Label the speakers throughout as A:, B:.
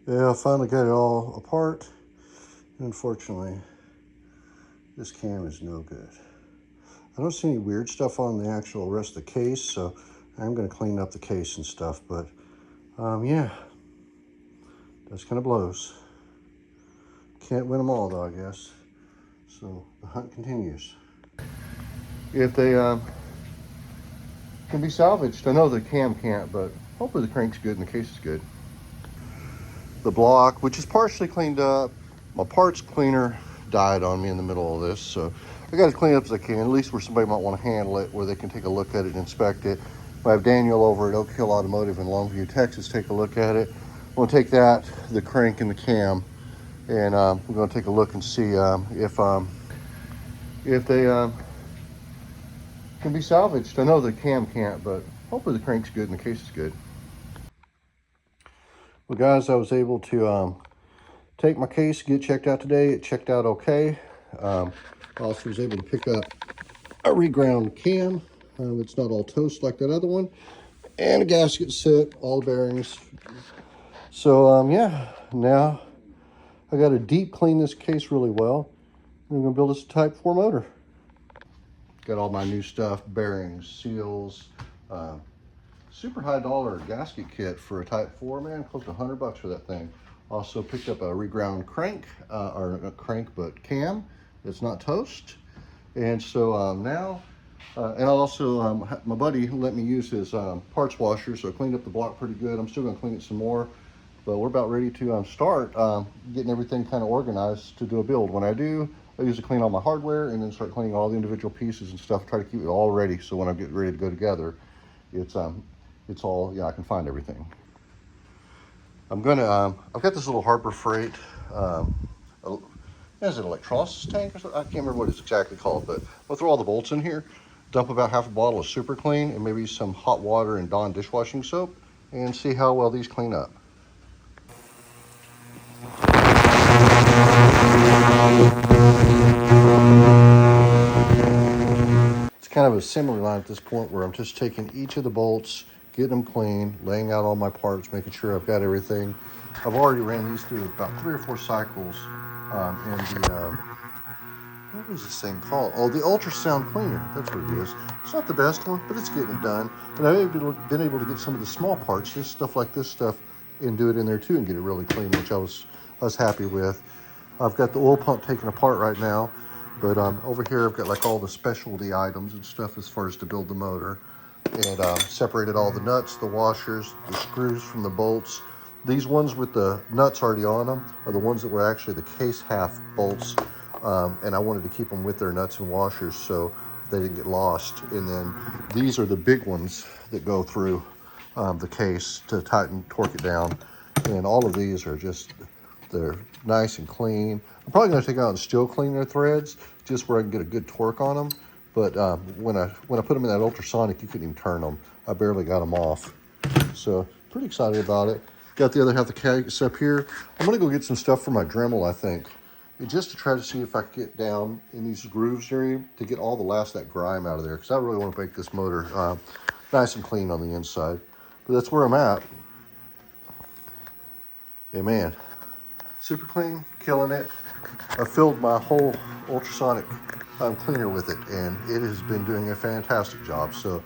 A: Yeah, I finally got it all apart. Unfortunately, this cam is no good. I don't see any weird stuff on the actual rest of the case, so I'm going to clean up the case and stuff. But yeah, that's kind of blows. Can't win them all, though, I guess. So the hunt continues. If they can be salvaged, I know the cam can't, but hopefully the crank's good and the case is good. The block, which is partially cleaned up, my parts cleaner died on me in the middle of this, so I got to clean up as I can, at least where somebody might want to handle it, where they can take a look at it and inspect it. I have Daniel over at Oak Hill Automotive in Longview, Texas, take a look at it. I'm going to take that, the crank and the cam, and we're going to take a look and see if they can be salvaged. I know the cam can't, but hopefully the crank's good and the case is good. Well, guys, I was able to take my case, get checked out today. It checked out okay. Also was able to pick up a reground cam. It's not all toast like that other one. And a gasket set, all the bearings. So yeah, now I got to deep clean this case really well. I'm going to build this Type 4 motor. Got all my new stuff, bearings, seals, super high dollar gasket kit for a Type 4, man, close to $100 for that thing. Also picked up a reground crank, or a crank but cam. It's not toast. And so now, and also my buddy let me use his parts washer, so I cleaned up the block pretty good. I'm still gonna clean it some more, but we're about ready to start getting everything kind of organized to do a build. When I do, I usually clean all my hardware and then start cleaning all the individual pieces and stuff, try to keep it all ready, so when I get ready to go together, it's all, yeah, I can find everything. I'm gonna, I've got this little Harbor Freight, is it an electrolysis tank or something? I can't remember what it's exactly called, but I'll throw all the bolts in here, dump about half a bottle of Super Clean and maybe some hot water and Dawn dishwashing soap and see how well these clean up. It's kind of a similar line at this point where I'm just taking each of the bolts, getting them clean, laying out all my parts, making sure I've got everything. I've already ran these through about 3 or 4 cycles in the, what was this thing called? Oh, the ultrasound cleaner. That's what it is. It's not the best one, but it's getting it done. And I've been able to get some of the small parts, just stuff like this stuff, and do it in there too and get it really clean, which I was happy with. I've got the oil pump taken apart right now, but over here I've got like all the specialty items and stuff as far as to build the motor. And separated all the nuts, the washers, the screws from the bolts. These ones with the nuts already on them are the ones that were actually the case half bolts. And I wanted to keep them with their nuts and washers so they didn't get lost. And then these are the big ones that go through the case to tighten, torque it down. And all of these are just, they're nice and clean. I'm probably going to take out and still clean their threads just where I can get a good torque on them. But when I put them in that ultrasonic, you couldn't even turn them. I barely got them off. So pretty excited about it. Got the other half of the case up here. I'm going to go get some stuff for my Dremel, I think. Just to try to see if I can get down in these grooves here to get all the last of that grime out of there, because I really want to make this motor nice and clean on the inside. But that's where I'm at. Yeah, man, super clean, killing it. I filled my whole ultrasonic cleaner with it, and it has been doing a fantastic job. So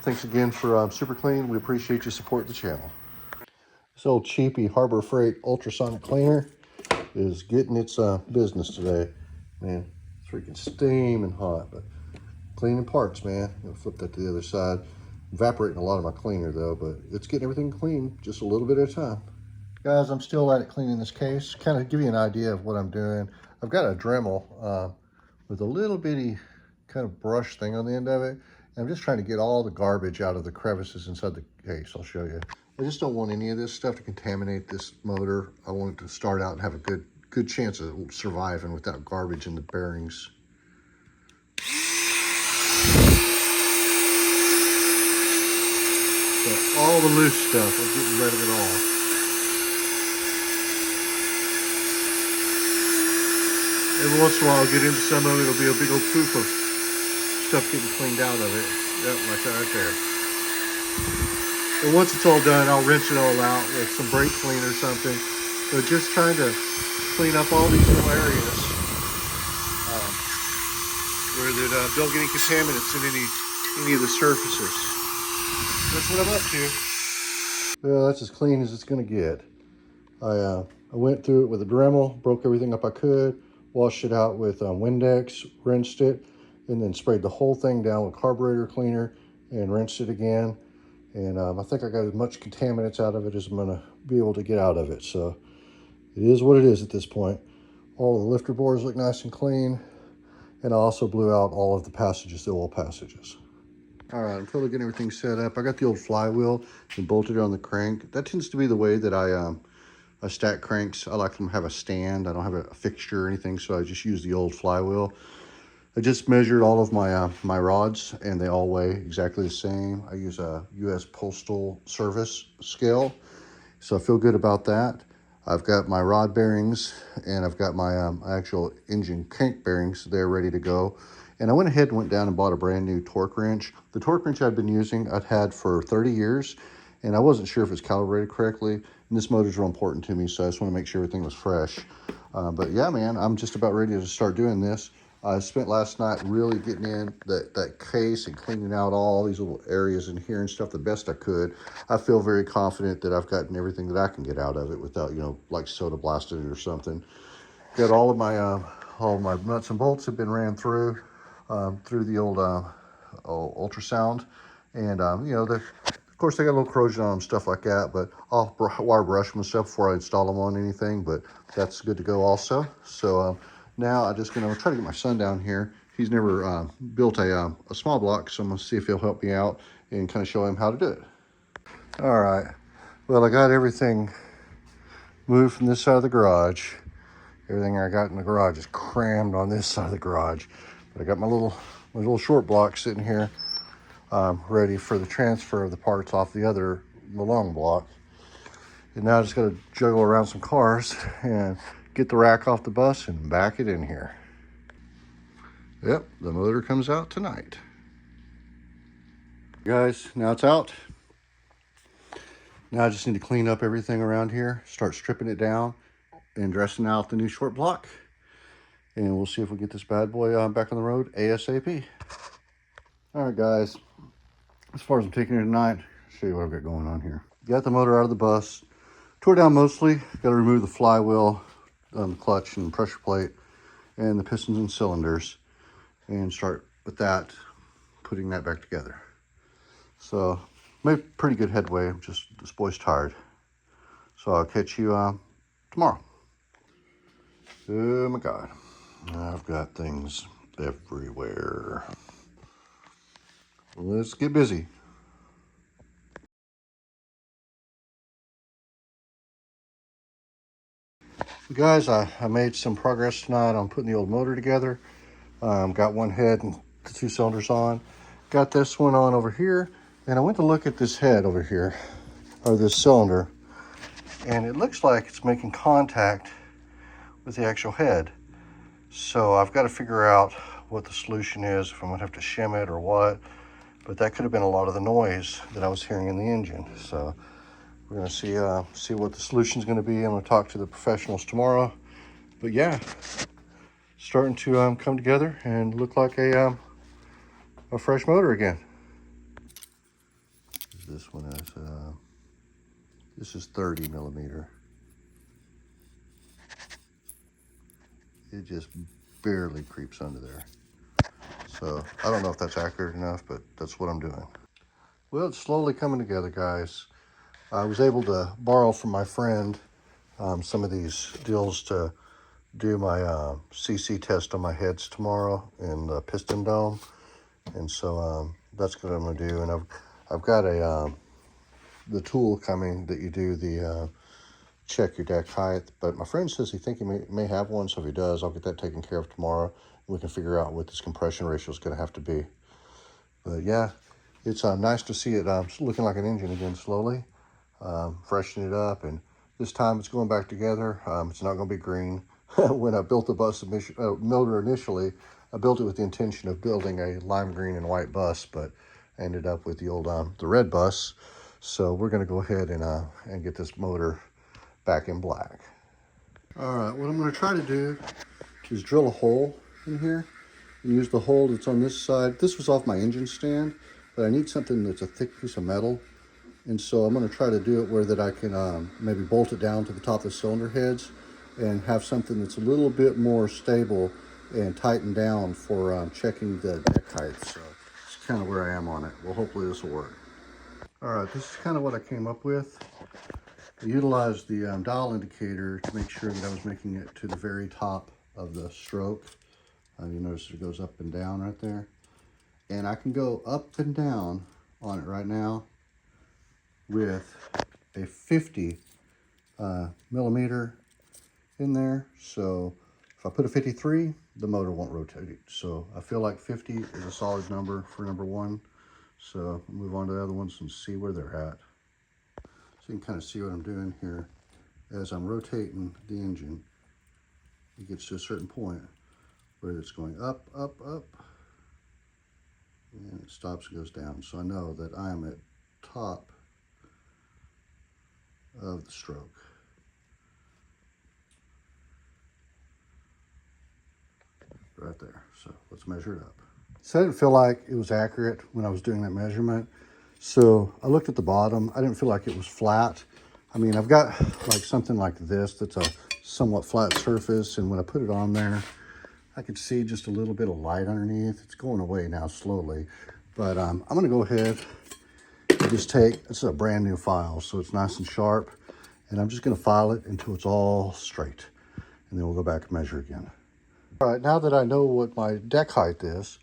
A: thanks again for Super Clean. We appreciate you supporting the channel. This old cheapy Harbor Freight ultrasonic cleaner is getting its business today. Man, it's freaking steaming hot, but cleaning parts, man. I'm gonna flip that to the other side. Evaporating a lot of my cleaner though, but it's getting everything clean just a little bit at a time. Guys, I'm still at it cleaning this case. Kind of give you an idea of what I'm doing. I've got a Dremel with a little bitty kind of brush thing on the end of it. And I'm just trying to get all the garbage out of the crevices inside the case. I'll show you. I just don't want any of this stuff to contaminate this motor. I want it to start out and have a good chance of surviving without garbage in the bearings. So all the loose stuff, I'm getting rid of it all. Every once in a while I'll get into some of it, it'll be a big old poop of stuff getting cleaned out of it. Yep, like that right there. And once it's all done, I'll rinse it all out with some brake clean or something. So just trying to clean up all these little areas um, where that don't get any contaminants in any of the surfaces. That's what I'm up to. Well, that's as clean as it's gonna get. I went through it with a Dremel, broke everything up I could, washed it out with Windex, rinsed it, and then sprayed the whole thing down with carburetor cleaner and rinsed it again. And I think I got as much contaminants out of it as I'm gonna be able to get out of it. So it is what it is at this point. All the lifter bores look nice and clean. And I also blew out all of the passages, the oil passages. All right, I'm totally getting everything set up. I got the old flywheel and bolted it on the crank. That tends to be the way that I stack cranks. I like them to have a stand. I don't have a fixture or anything, so I just use the old flywheel. I just measured all of my rods, and they all weigh exactly the same. I use a U.S. Postal Service scale, so I feel good about that. I've got my rod bearings, and I've got my actual engine crank bearings. They're ready to go. And I went ahead and went down and bought a brand new torque wrench. The torque wrench I've been using, I've had for 30 years, and I wasn't sure if it's calibrated correctly. And this motor's real important to me, so I just want to make sure everything was fresh. But yeah, man, I'm just about ready to start doing this. I spent last night really getting in that case and cleaning out all these little areas in here and stuff the best I could. I feel very confident that I've gotten everything that I can get out of it without, like soda blasted it or something. Got all of my nuts and bolts have been ran through the old ultrasound. And, of course, they got a little corrosion on them, stuff like that, but I'll wire brush them and stuff before I install them on anything, but that's good to go also. So now I'm just going to try to get my son down here. He's never built a small block, so I'm going to see if he'll help me out and kind of show him how to do it. All right. Well, I got everything moved from this side of the garage. Everything I got in the garage is crammed on this side of the garage. But I got my little short block sitting here, ready for the transfer of the parts off the long block. And now I just got to juggle around some cars and get the rack off the bus and back it in here. Yep, the motor comes out tonight. Guys, now it's out. Now I just need to clean up everything around here, start stripping it down and dressing out the new short block. And we'll see if we get this bad boy back on the road ASAP. All right, guys. As far as I'm taking it tonight, I'll show you what I've got going on here. Got the motor out of the bus. Tore down mostly. Got to remove the flywheel, the clutch and pressure plate, and the pistons and cylinders. And start with that, putting that back together. So, made pretty good headway. Just this boy's tired. So I'll catch you tomorrow. Oh my God. I've got things everywhere. Let's get busy. Guys, I made some progress tonight on putting the old motor together. Got one head and the two cylinders on. Got this one on over here. And I went to look at this head over here, or this cylinder, and it looks like it's making contact with the actual head. So I've got to figure out what the solution is, if I'm gonna have to shim it or what. But that could have been a lot of the noise that I was hearing in the engine. So we're gonna see what the solution is gonna be. I'm gonna talk to the professionals tomorrow. But yeah, starting to come together and look like a fresh motor again. This one is this is 30 millimeter. It just barely creeps under there. So I don't know if that's accurate enough, but that's what I'm doing. Well, it's slowly coming together, guys. I was able to borrow from my friend some of these deals to do my CC test on my heads tomorrow in the piston dome. And so that's what I'm gonna do. And I've got the tool coming that you do the check your deck height. But my friend says he thinks he may have one, so if he does, I'll get that taken care of tomorrow. We can figure out what this compression ratio is gonna have to be. But yeah, it's nice to see it looking like an engine again slowly. Freshen it up, and this time it's going back together. It's not gonna be green. When I built the motor initially, I built it with the intention of building a lime green and white bus, but I ended up with the old the red bus. So we're gonna go ahead and get this motor back in black. All right, what I'm going to try to do is drill a hole in here and use the hole that's on this side. This was off my engine stand, but I need something that's a thick piece of metal. And so I'm going to try to do it where that I can maybe bolt it down to the top of the cylinder heads and have something that's a little bit more stable and tightened down for checking the deck height. So it's kind of where I am on it. Well, hopefully this will work. All right, this is kind of what I came up with. I utilized the dial indicator to make sure that I was making it to the very top of the stroke. You notice it goes up and down right there. And I can go up and down on it right now with a 50 millimeter in there. So if I put a 53, the motor won't rotate. So I feel like 50 is a solid number for number one. So I'll move on to the other ones and see where they're at. So you can kind of see what I'm doing here. As I'm rotating the engine, it gets to a certain point where it's going up, up, up, and it stops and goes down. So I know that I'm at top of the stroke. Right there. So let's measure it up. So I didn't feel like it was accurate when I was doing that measurement. So I looked at the bottom. I didn't feel like it was flat. I mean, I've got like something like this that's a somewhat flat surface, and when I put it on there, I could see just a little bit of light underneath. It's going away now slowly, but I'm going to go ahead and just take, this is a brand new file, so it's nice and sharp, and I'm just going to file it until it's all straight, and then we'll go back and measure again. All right, now that I know what my deck height is,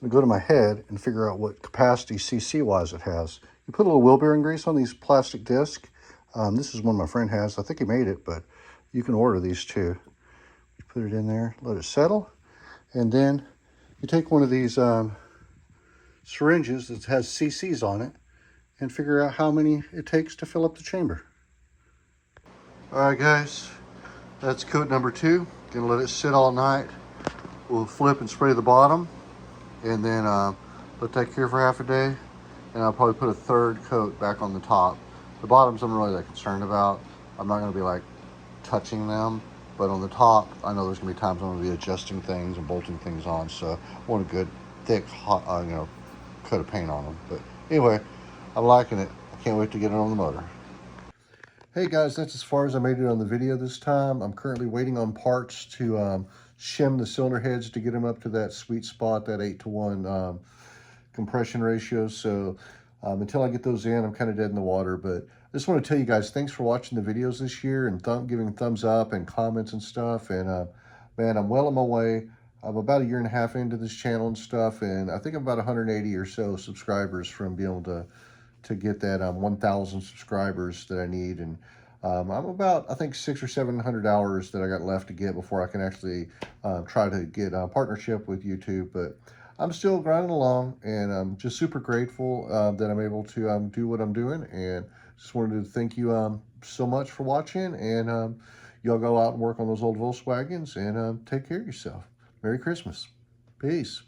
A: I'm going to go to my head and figure out what capacity CC-wise it has. You put a little wheel bearing grease on these plastic discs. This is one my friend has. I think he made it, but you can order these too. You put it in there, let it settle, and then you take one of these syringes that has CCs on it and figure out how many it takes to fill up the chamber. All right, guys, that's coat number 2. Gonna let it sit all night. We'll flip and spray the bottom, and then let that cure for half a day, and I'll probably put a third coat back on the top. The bottoms I'm really that concerned about. I'm not going to be like touching them, but on the top, I know there's going to be times I'm going to be adjusting things and bolting things on, so I want a good, thick, hot, coat of paint on them. But anyway, I'm liking it. I can't wait to get it on the motor. Hey guys, that's as far as I made it on the video this time. I'm currently waiting on parts to shim the cylinder heads to get them up to that sweet spot, that 8-to-1 compression ratio. So until I get those in, I'm kind of dead in the water. But I just want to tell you guys, thanks for watching the videos this year and giving thumbs up and comments and stuff. And man, I'm well on my way. I'm about 1.5 years into this channel and stuff, and I think I'm about 180 or so subscribers from being able to get that 1,000 subscribers that I need. And I'm about, I think, 600 or 700 hours that I got left to get before I can actually try to get a partnership with YouTube. But I'm still grinding along, and I'm just super grateful that I'm able to do what I'm doing. And just wanted to thank you so much for watching. And y'all go out and work on those old Volkswagens and take care of yourself. Merry Christmas. Peace.